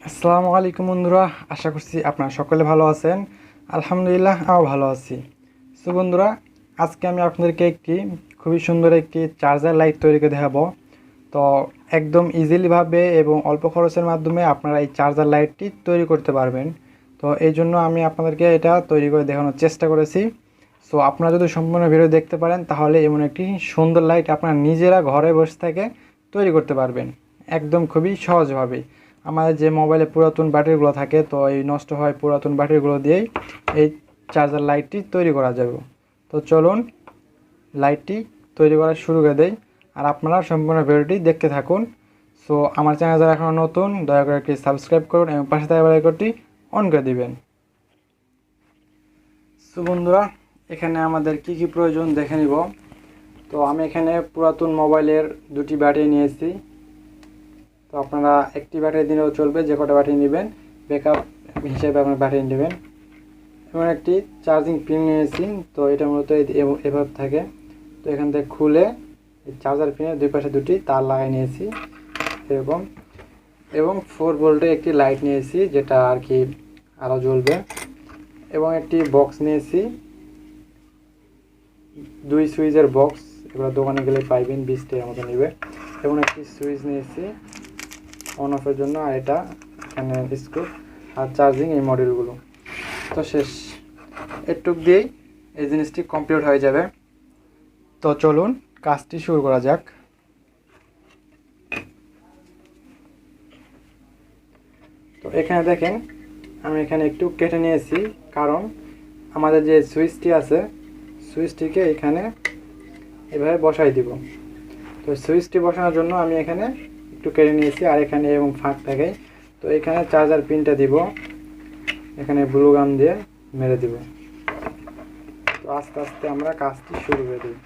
আসসালামু আলাইকুম বন্ধুরা, আশা করছি আপনারা সকলে ভালো আছেন। আলহামদুলিল্লাহ আমিও ভালো আছি। সো বন্ধুরা, আজকে আমি আপনাদেরকে খুবই সুন্দর একটি চার্জার লাইট তৈরি করে দেখাবো। তো একদম ইজিলিভাবে এবং অল্প খরচের মাধ্যমে আপনারা এই চার্জার লাইটটি তৈরি করতে পারবেন। তো এই জন্য আমি আপনাদেরকে এটা তৈরি করে দেখানোর চেষ্টা করেছি। সো আপনারা যদি সম্পূর্ণ ভিডিও দেখতে পারেন তাহলে এমন একটি সুন্দর লাইট আপনারা নিজেরা ঘরে বসে থেকে তৈরি করতে পারবেন, একদম খুবই সহজভাবে। আমাদের যে মোবাইলে পুরাতন ব্যাটারিগুলো থাকে, তো এই নষ্ট হয় পুরাতন ব্যাটারিগুলো দিয়েই এই চার্জার লাইটটি তৈরি করা যাবে। তো চলুন লাইটটি তৈরি করা শুরু করে দেই, আর আপনারা সম্পূর্ণ ভিডিওটি দেখতে থাকুন। সো আমার চ্যানেল যারা এখনও নতুন, দয়া করে একটি সাবস্ক্রাইব করুন এবং পাশে থাকা বেল আইকনটি অন করে দিবেন। সো বন্ধুরা, এখানে আমাদের কি কি প্রয়োজন দেখে নিব। তো আমি এখানে পুরাতন মোবাইলের দুটি ব্যাটারি নিয়েছি। তো আপনারা একটি ব্যাটারি দিলেও চলবে, যে কটা ব্যাটারি নেবেন ব্যাকআপ হিসেবে আপনার ব্যাটারি নেবেন। এবং একটি চার্জিং পিন নিয়েছি। তো এটা মূলত এভাবে থাকে। তো এখান থেকে খুলে চার্জার পিনের দুই পাশে দুটি তার লাগাই নিয়েছি এরকম। এবং 4 ভোল্টের একটি লাইট নিয়েছি, যেটা আর কি আরও জ্বলবে। এবং একটি বক্স নিয়েছি, 2 সুইচের বক্স, এগুলো দোকানে গেলে পাইবেন 20 টাকার মতো নেবে। এবং একটি সুইচ নিয়েছি অন অফের জন্য, আর এটা এখানে স্ক্রু আর চার্জিং এই মডিউলগুলো। তো শেষ, এটুক দিয়েই এই জিনিসটি কমপ্লিট হয়ে যাবে। তো চলুন কাজটি শুরু করা যাক। তো এখানে দেখেন আমি এখানে একটু কেটে নিয়েছি, কারণ আমাদের যে সুইচটি আছে সুইচটিকে এখানে এভাবে বসাই দিব। তো সুইচটি বসানোর জন্য আমি এখানে একটু কেটে নিয়েছি, আর এখানে এবং ফাঁক থাকে। তো এখানে চার্জার পিনটা দিব, এখানে ব্লু গাম দিয়ে মেরে দিব। তো আস্তে আস্তে আমরা কাজটি শুরু করে দিই।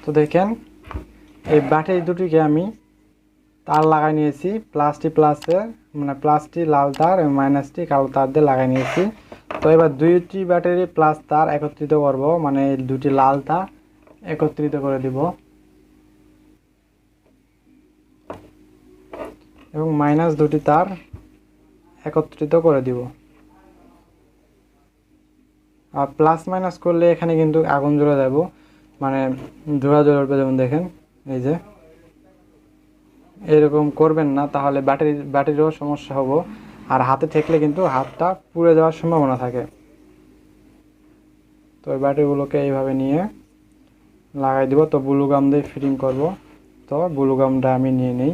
তো দেখেন এই ব্যাটারি দুটিকে আমি তার লাগাই নিয়েছি, প্লাসটি লাল তার এবং মাইনাসটি কালো তার দিয়ে লাগাই নিয়েছি। তো এবার দুইটি ব্যাটারি প্লাস তার একত্রিত করব, মানে দুটি লাল তার একত্রিত করে দিব এবং মাইনাস দুটি তার একত্রিত করে দিব। আর প্লাস মাইনাস করলে এখানে কিন্তু আগুন জ্বলে যাব, মানে ধোঁয়া জ্বলে উঠবে। যেমন দেখেন এই যে এরকম করবেন না, তাহলে ব্যাটারিরও সমস্যা হবে, আর হাতে ঠেকলে কিন্তু হাতটা পুড়ে যাওয়ার সম্ভাবনা থাকে। তো ওই ব্যাটারিগুলোকে এইভাবে নিয়ে লাগাই দিব। তো ব্লু গাম দিয়ে ফিটিং করব। তো ব্লু গামটা আমি নিয়ে নিই।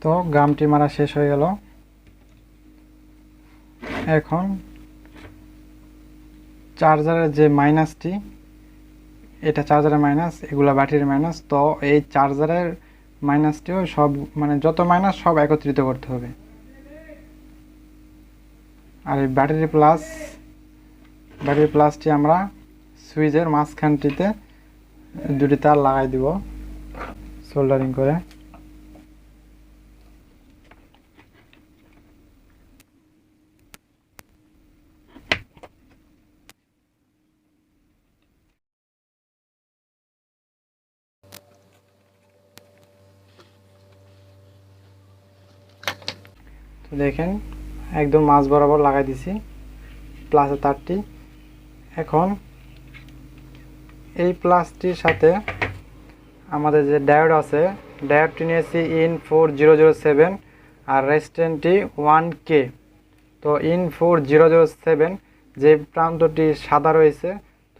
তো গামটি মারা শেষ হয়ে গেল। এখন চার্জারের যে মাইনাসটি, এটা চার্জারের মাইনাস, এগুলা ব্যাটারির মাইনাস। তো এই চার্জারের মাইনাসটিও সব, মানে যত মাইনাস সব একত্রিত করতে হবে। আর এই ব্যাটারি প্লাসটি আমরা সুইচের মাঝখানটিতে দুটি তার লাগাই দিব সোল্ডারিং করে। তো দেখেন একদম মাঝ বরাবর লাগাই দিছি প্লাসের তারটি। এখন এই প্লাসটির সাথে আমাদের যে ডায়োড আছে, ডায়োডটি নিয়েছি ইন 4007 আর রেজিস্ট্যান্সটি 1K। তো ইন 4007 যে প্রান্তটি সাদা রয়েছে,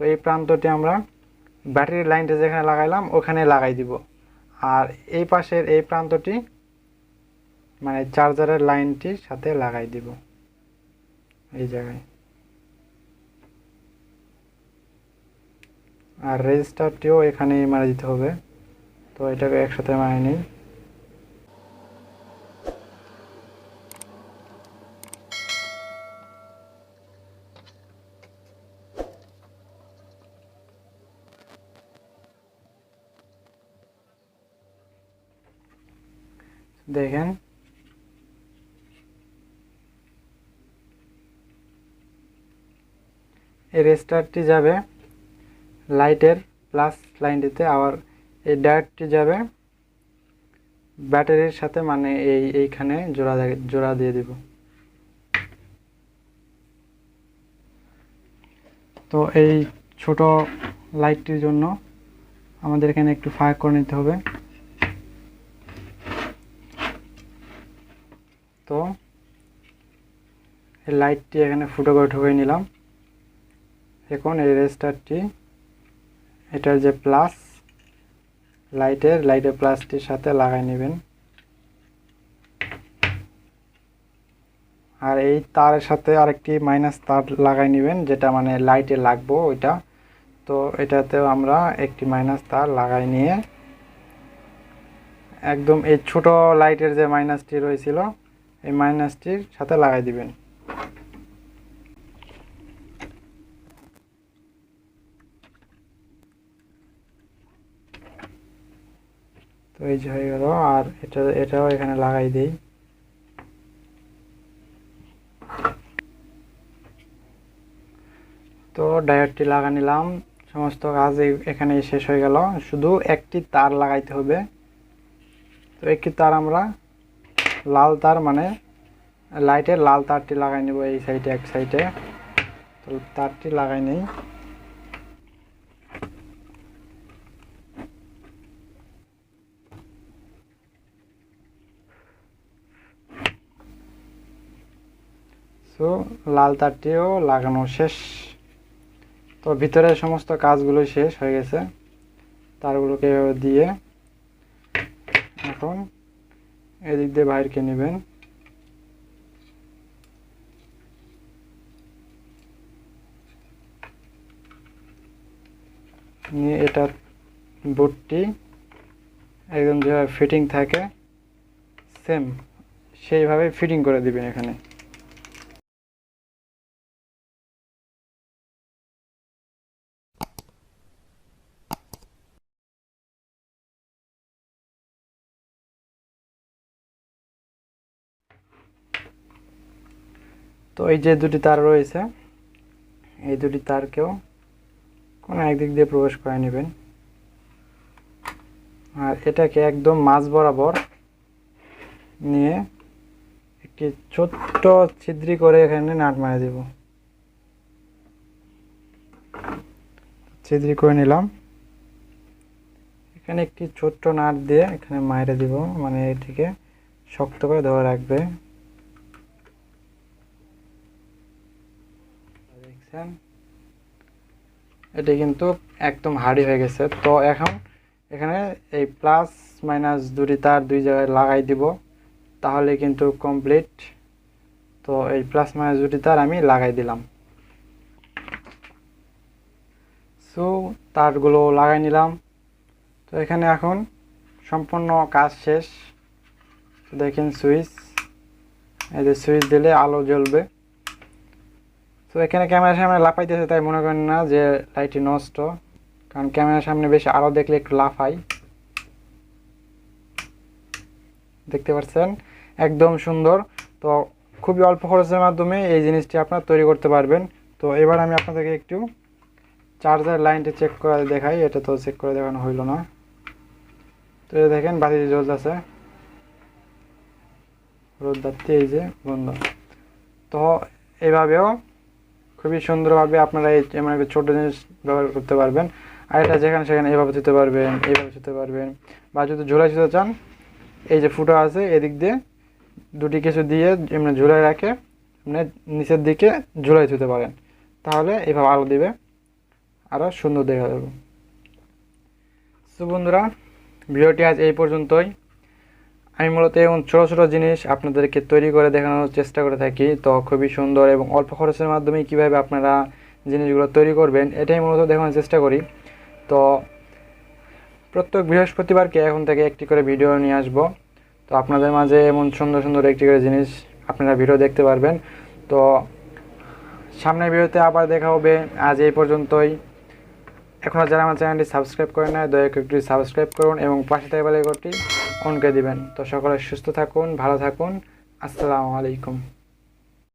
তো এই প্রান্তটি আমরা ব্যাটারি লাইনটা যেখানে লাগাইলাম ওখানে লাগাই দিব, আর এই পাশের এই প্রান্তটি মানে চার্জারের লাইনটির সাথে লাগাই দিব এই জায়গায়। আর রেজিস্টারটিও এখানেই মারা দিতে হবে। তো এটাকে একসাথে মারিয়ে নিই। দেখেন এই রেজিস্টারটি যাবে লাইটের প্লাস লাইনটিতে, আবার এই ডায়োডটি যাবে ব্যাটারির সাথে, মানে এইখানে জোড়া দিয়ে দিব। তো এই ছোট লাইটটির জন্য আমাদের এখানে একটু ফাঁক করে নিতে হবে। তো এই লাইটটি এখানে ফুটো করে ঢুকিয়ে নিলাম। এখন এই রেজিস্টারটি এটার যে প্লাস লাইটের প্লাসটির সাথে লাগাই নেবেন, আর এই তারের সাথে আরেকটি মাইনাস তার লাগাই নেবেন, যেটা মানে লাইটে লাগবো ওইটা। তো এটাতেও আমরা একটি মাইনাস তার লাগাই নিয়ে একদম এই ছোট লাইটের যে মাইনাসটি রয়েছিল এই মাইনাসটির সাথে লাগাই দিবেন। তো এই যে হয়ে গেল, আর এটাও এখানে লাগাই দিই। তো ডায়োডটি লাগা নিলাম, সমস্ত কাজ এখানে শেষ হয়ে গেল, শুধু একটি তার লাগাইতে হবে। তো একটি তার আমরা লাল তার মানে লাইটের লাল তারটি লাগাই নেব এই সাইডে, এক সাইডে। তো তারটি লাগাই নেই। তো লাল তারটিও লাগানো শেষ। তো ভিতরে সমস্ত কাজগুলো শেষ হয়ে গেছে, তারগুলোকে এভাবে দিয়ে এখন এদিক দিয়ে বাইরকে নেবেন। নিয়ে এটার বোর্ডটি একদম যেভাবে ফিটিং থাকে সেম সেইভাবে ফিটিং করে দিবেন এখানে। তো এই যে দুটি তার রয়েছে এই দুটি তারকেও কোনো একদিক দিয়ে প্রবেশ করে নেবেন, আর এটাকে একদম মাঝ বরাবর নিয়ে একটি ছোট্ট ছিদ্রি করে এখানে নাট মারে দেব। ছিদ্রি করে নিলাম, এখানে একটি ছোট্ট নাট দিয়ে এখানে মাইরে দিব, মানে এটিকে শক্ত করে ধরে রাখবে। দেখছেন এটি কিন্তু একদম হার্ডি হয়ে গেছে। তো এখন এখানে এই প্লাস মাইনাস দুটি তার দুই জায়গায় লাগাই দিব, তাহলে কিন্তু কমপ্লিট। তো এই প্লাস মাইনাস দুটি তার আমি লাগাই দিলাম। সো তারগুলো লাগাই নিলাম। তো এখানে এখন সম্পূর্ণ কাজ শেষ। দেখেন সুইচ, এই যে সুইচ দিলে আলো জ্বলবে। তো এখানে ক্যামেরার সামনে লাফাইতেছে তাই মনে করেন না যে লাইটটি নষ্ট, কারণ ক্যামেরার সামনে বেশি আলো দেখলে একটু লাফাই। দেখতে পাচ্ছেন একদম সুন্দর। তো খুবই অল্প খরচের মাধ্যমে এই জিনিসটি আপনারা তৈরি করতে পারবেন। তো এবার আমি আপনাদেরকে একটু চার্জার লাইনটি চেক করে দেখাই। এটা তো চেক করে দেখানো হইল না। তো এই দেখেন বাতি জ্বলতেছে, রোদদাতি এই যে বন্ধ। তো এইভাবেও খুবই সুন্দরভাবে আপনারা এই এমন একটা ছোটো জিনিস ব্যবহার করতে পারবেন। আর এটা যেখানে সেখানে এইভাবে দিতে পারবেন, এইভাবে দিতে পারবেন, বা যদি ঝুলাই দিতে চান এই যে ফুটো আছে এদিক দিয়ে দুটি কিছু দিয়ে এমনি ঝুলাই রাখে এমনি নিচের দিকে ঝুলাই দিতে পারেন, তাহলে এইভাবে আলো দিবে। আরও সুন্দর দেখা যাবে। সো বন্ধুরা, ভিডিওটি আজ এই পর্যন্তই। আমি মূলত এমন ছোটো ছোটো জিনিস আপনাদেরকে তৈরি করে দেখানোর চেষ্টা করে থাকি। তো খুবই সুন্দর এবং অল্প খরচের মাধ্যমে কীভাবে আপনারা জিনিসগুলো তৈরি করবেন এটাই মূলত দেখানোর চেষ্টা করি। তো প্রত্যেক বৃহস্পতিবারকে এখন থেকে একটি করে ভিডিও নিয়ে আসবো। তো আপনাদের মাঝে এমন সুন্দর সুন্দর একটি করে জিনিস আপনারা ভিডিও দেখতে পারবেন। তো সামনের ভিডিওতে আবার দেখা হবে। আজ এই পর্যন্তই। এখনও যারা আমার চ্যানেলটি সাবস্ক্রাইব করেন না, দয়া করে একটু সাবস্ক্রাইব করুন এবং পাশে থাকা বেল আইকনটি অন করে দিবেন। তো সকলে সুস্থ থাকুন, ভালো থাকুন। আসসালামু আলাইকুম।